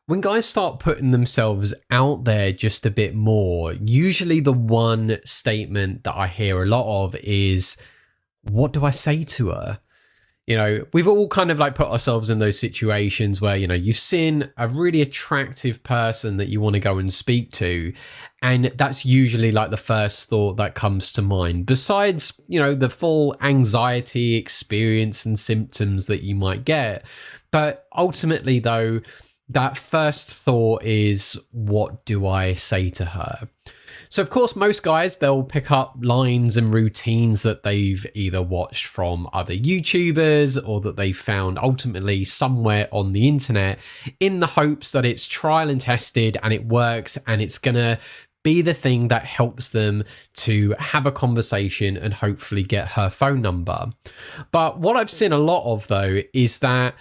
When guys start putting themselves out there just a bit more, usually the one statement that I hear a lot of is, what do I say to her? You know, we've all kind of like put ourselves in those situations where, you know, you've seen a really attractive person that you want to go and speak to. And that's usually like the first thought that comes to mind, besides, you know, the full anxiety experience and symptoms that you might get. But ultimately, though, that first thought is, what do I say to her? So, of course, most guys, they'll pick up lines and routines that they've either watched from other YouTubers or that they found ultimately somewhere on the internet in the hopes that it's trial and tested and it works and it's going to be the thing that helps them to have a conversation and hopefully get her phone number. But what I've seen a lot of, though, is that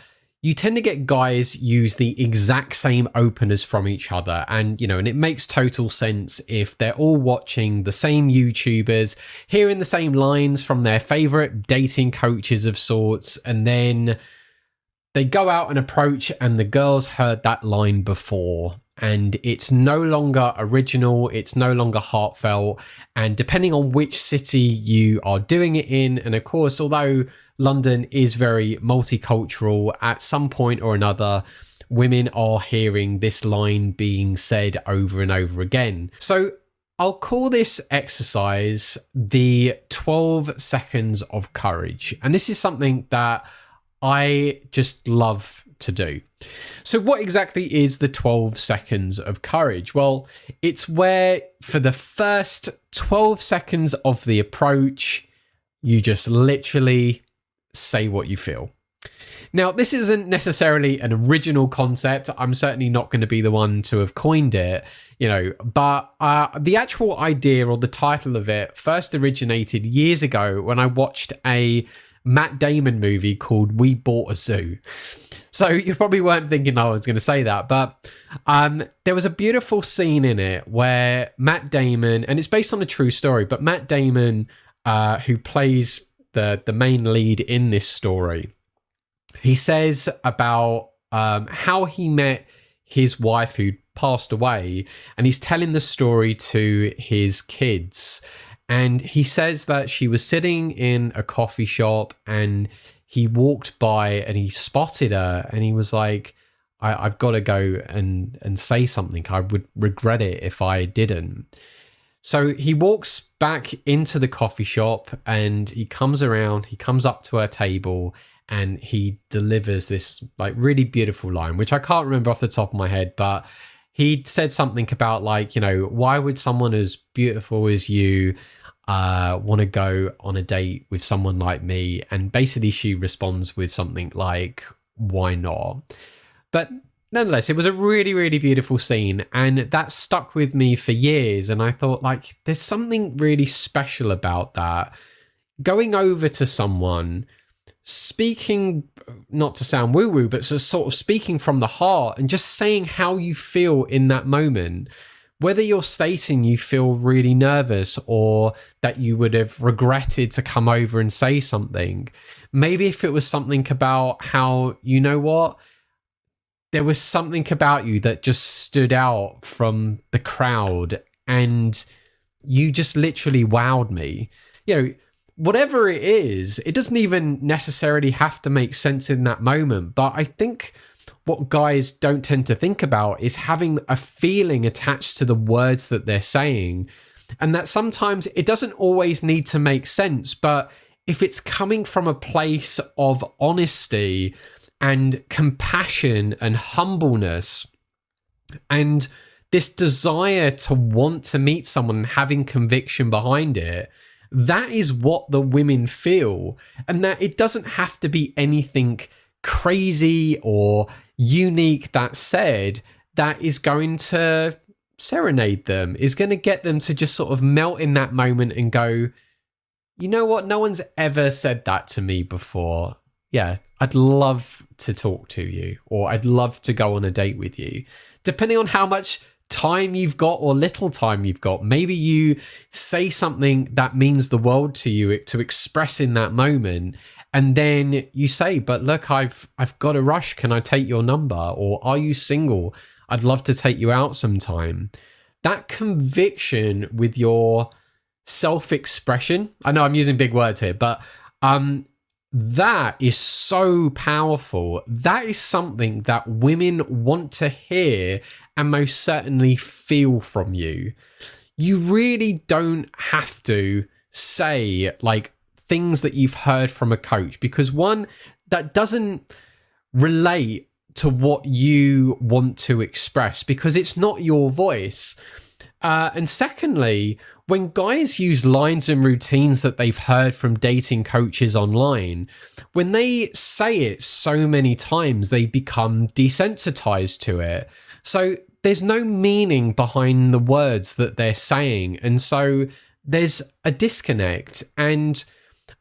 you tend to get guys use the exact same openers from each other. And, you know, and it makes total sense if they're all watching the same YouTubers, hearing the same lines from their favorite dating coaches of sorts, and then they go out and approach and the girl's heard that line before. And it's no longer original, it's no longer heartfelt. And depending on which city you are doing it in, and of course, although London is very multicultural, at some point or another, women are hearing this line being said over and over again. So I'll call this exercise the 12 seconds of courage. And this is something that I just love to do. So what exactly is the 12 seconds of courage? Well, it's where for the first 12 seconds of the approach, you just literally say what you feel. Now, this isn't necessarily an original concept. I'm certainly not going to be the one to have coined it, you know, but the actual idea or the title of it first originated years ago when I watched a Matt Damon movie called We Bought a Zoo. So you probably weren't thinking I was going to say that, but there was a beautiful scene in it where Matt Damon, and it's based on a true story, but Matt Damon, who plays the main lead in this story, he says about how he met his wife who passed away, and he's telling the story to his kids. And he says that she was sitting in a coffee shop and he walked by and he spotted her and he was like, I've got to go and say something. I would regret it if I didn't. So he walks back into the coffee shop and he comes around, he comes up to her table and he delivers this like really beautiful line, which I can't remember off the top of my head, but he said something about like, you know, why would someone as beautiful as you want to go on a date with someone like me? And basically she responds with something like, why not? But nonetheless, it was a really, really beautiful scene, and that stuck with me for years. And I thought, like, there's something really special about that. Going over to someone, speaking, not to sound woo-woo, but sort of speaking from the heart and just saying how you feel in that moment. Whether you're stating you feel really nervous or that you would have regretted to come over and say something. Maybe if it was something about how, you know what, there was something about you that just stood out from the crowd and you just literally wowed me. You know, whatever it is, it doesn't even necessarily have to make sense in that moment. But I think what guys don't tend to think about is having a feeling attached to the words that they're saying. And that sometimes it doesn't always need to make sense, but if it's coming from a place of honesty and compassion and humbleness and this desire to want to meet someone and having conviction behind it, that is what the women feel. And that it doesn't have to be anything crazy or unique, that said, that is going to serenade them, is going to get them to just sort of melt in that moment and go, you know what, no one's ever said that to me before. Yeah, I'd love to talk to you, or I'd love to go on a date with you. Depending on how much time you've got or little time you've got, maybe you say something that means the world to you to express in that moment, And then you say, but look, I've got a rush. Can I take your number? Or are you single? I'd love to take you out sometime. That conviction with your self-expression, I know I'm using big words here, but that is so powerful. That is something that women want to hear and most certainly feel from you. You really don't have to say like things that you've heard from a coach, because one, that doesn't relate to what you want to express because it's not your voice. And secondly, when guys use lines and routines that they've heard from dating coaches online, when they say it so many times, they become desensitized to it. So there's no meaning behind the words that they're saying. And so there's a disconnect. And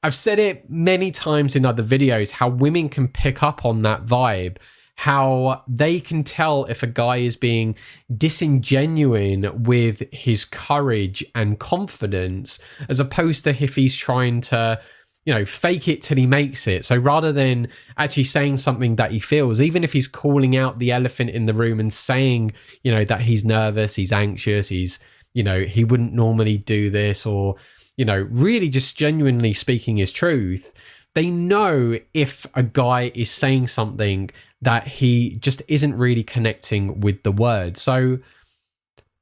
I've said it many times in other videos, how women can pick up on that vibe, how they can tell if a guy is being disingenuine with his courage and confidence, as opposed to if he's trying to, you know, fake it till he makes it. So rather than actually saying something that he feels, even if he's calling out the elephant in the room and saying, you know, that he's nervous, he's anxious, he's, you know, he wouldn't normally do this, or, you know, really just genuinely speaking his truth, they know if a guy is saying something that he just isn't really connecting with the word. So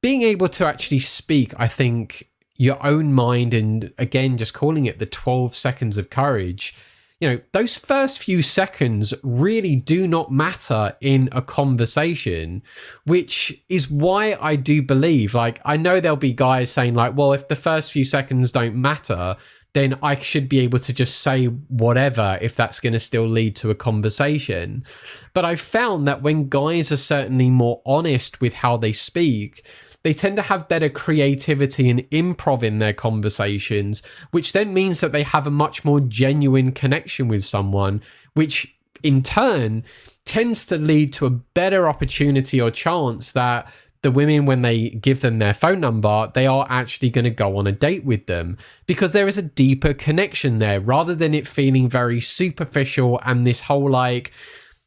being able to actually speak, I think, your own mind, and again, just calling it the 12 seconds of courage, you know, those first few seconds really do not matter in a conversation, which is why I do believe, like, I know there'll be guys saying like, well, if the first few seconds don't matter, then I should be able to just say whatever if that's going to still lead to a conversation. But I've found that when guys are certainly more honest with how they speak, they tend to have better creativity and improv in their conversations, which then means that they have a much more genuine connection with someone, which in turn tends to lead to a better opportunity or chance that the women, when they give them their phone number, they are actually going to go on a date with them, because there is a deeper connection there, rather than it feeling very superficial and this whole like,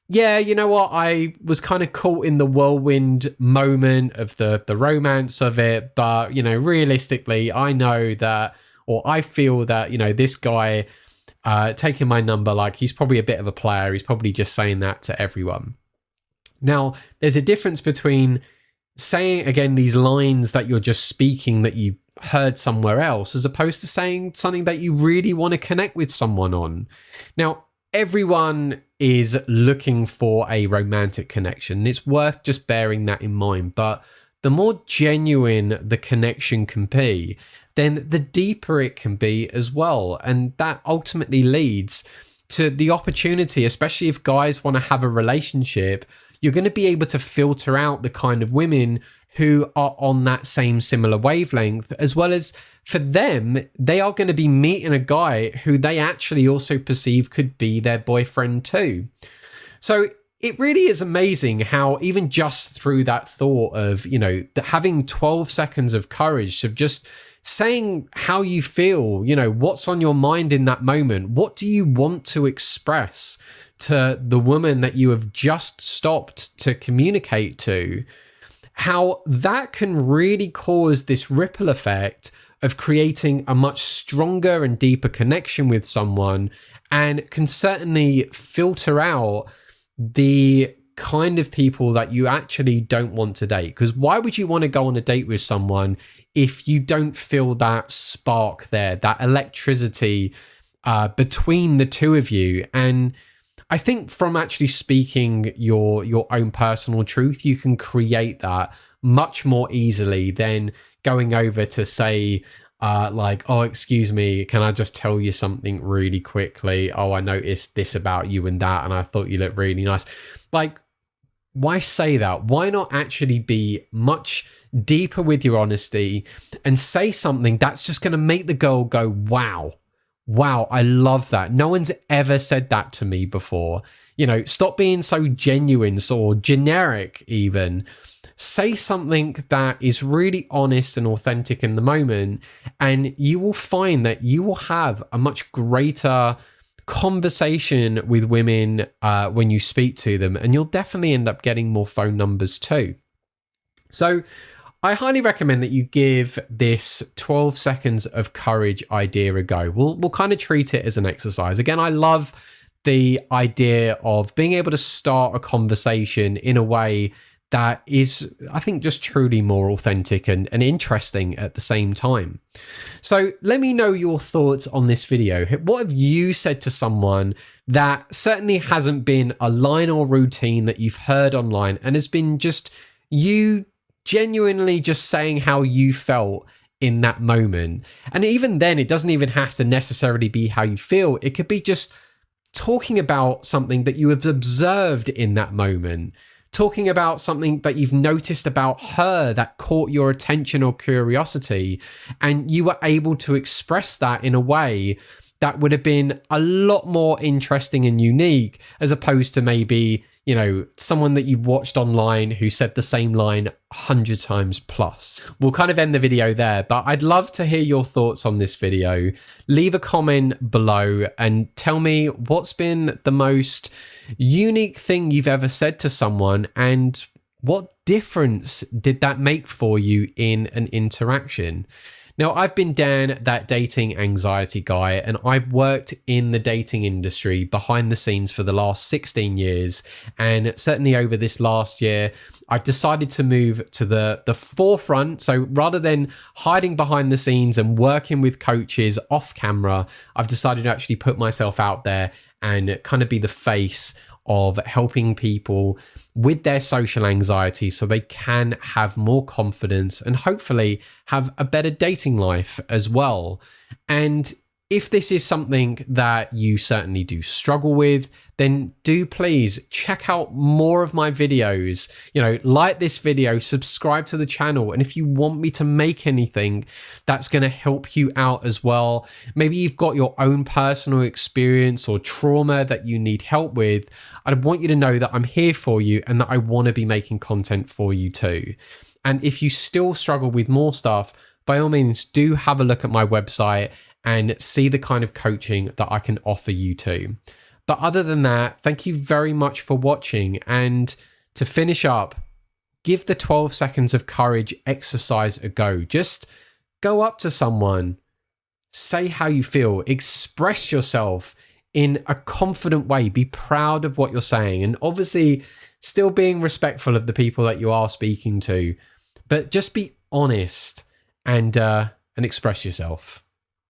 yeah, you know what, I was kind of caught in the whirlwind moment of the romance of it, but, you know, realistically, I know that, or I feel that, you know, this guy taking my number, like, he's probably a bit of a player. He's probably just saying that to everyone. Now, there's a difference between saying, again, these lines that you're just speaking that you heard somewhere else, as opposed to saying something that you really want to connect with someone on. Now, everyone is looking for a romantic connection. It's worth just bearing that in mind. But the more genuine the connection can be, then the deeper it can be as well. And that ultimately leads to the opportunity, especially if guys want to have a relationship, you're going to be able to filter out the kind of women who are on that same similar wavelength, as well as for them, they are going to be meeting a guy who they actually also perceive could be their boyfriend too. So it really is amazing how even just through that thought of, you know, having 12 seconds of courage of just saying how you feel, you know, what's on your mind in that moment, what do you want to express to the woman that you have just stopped to communicate to, how that can really cause this ripple effect of creating a much stronger and deeper connection with someone, and can certainly filter out the kind of people that you actually don't want to date. Because why would you want to go on a date with someone if you don't feel that spark there, that electricity between the two of you? And I think from actually speaking your own personal truth, you can create that much more easily than going over to say, like, oh, excuse me, can I just tell you something really quickly? Oh, I noticed this about you and that, and I thought you looked really nice. Like, why say that? Why not actually be much deeper with your honesty and say something that's just going to make the girl go, wow. Wow, I love that. No one's ever said that to me before. You know, stop being so genuine or generic even. Say something that is really honest and authentic in the moment, and you will find that you will have a much greater conversation with women when you speak to them, and you'll definitely end up getting more phone numbers too. So I highly recommend that you give this 12 seconds of courage idea a go. We'll kind of treat it as an exercise. Again, I love the idea of being able to start a conversation in a way that is, I think, just truly more authentic and interesting at the same time. So let me know your thoughts on this video. What have you said to someone that certainly hasn't been a line or routine that you've heard online and has been just you genuinely just saying how you felt in that moment? And even then, it doesn't even have to necessarily be how you feel. It could be just talking about something that you have observed in that moment, talking about something that you've noticed about her that caught your attention or curiosity, and you were able to express that in a way that would have been a lot more interesting and unique, as opposed to maybe, you know, someone that you've watched online who said the same line 100 times plus. We'll kind of end the video there, but I'd love to hear your thoughts on this video. Leave a comment below and tell me what's been the most unique thing you've ever said to someone, and what difference did that make for you in an interaction. Now, I've been Dan, that dating anxiety guy, and I've worked in the dating industry behind the scenes for the last 16 years. And certainly over this last year, I've decided to move to the forefront. So rather than hiding behind the scenes and working with coaches off camera, I've decided to actually put myself out there and kind of be the face of helping people with their social anxiety so they can have more confidence and hopefully have a better dating life as well. And if this is something that you certainly do struggle with, then do please check out more of my videos. You know, like this video, subscribe to the channel. And if you want me to make anything that's going to help you out as well, maybe you've got your own personal experience or trauma that you need help with, I want you to know that I'm here for you and that I want to be making content for you too. And if you still struggle with more stuff, by all means, do have a look at my website and see the kind of coaching that I can offer you too. But other than that, thank you very much for watching. And to finish up, give the 12 seconds of courage exercise a go. Just go up to someone, say how you feel, express yourself in a confident way, be proud of what you're saying, and obviously still being respectful of the people that you are speaking to, but just be honest and express yourself.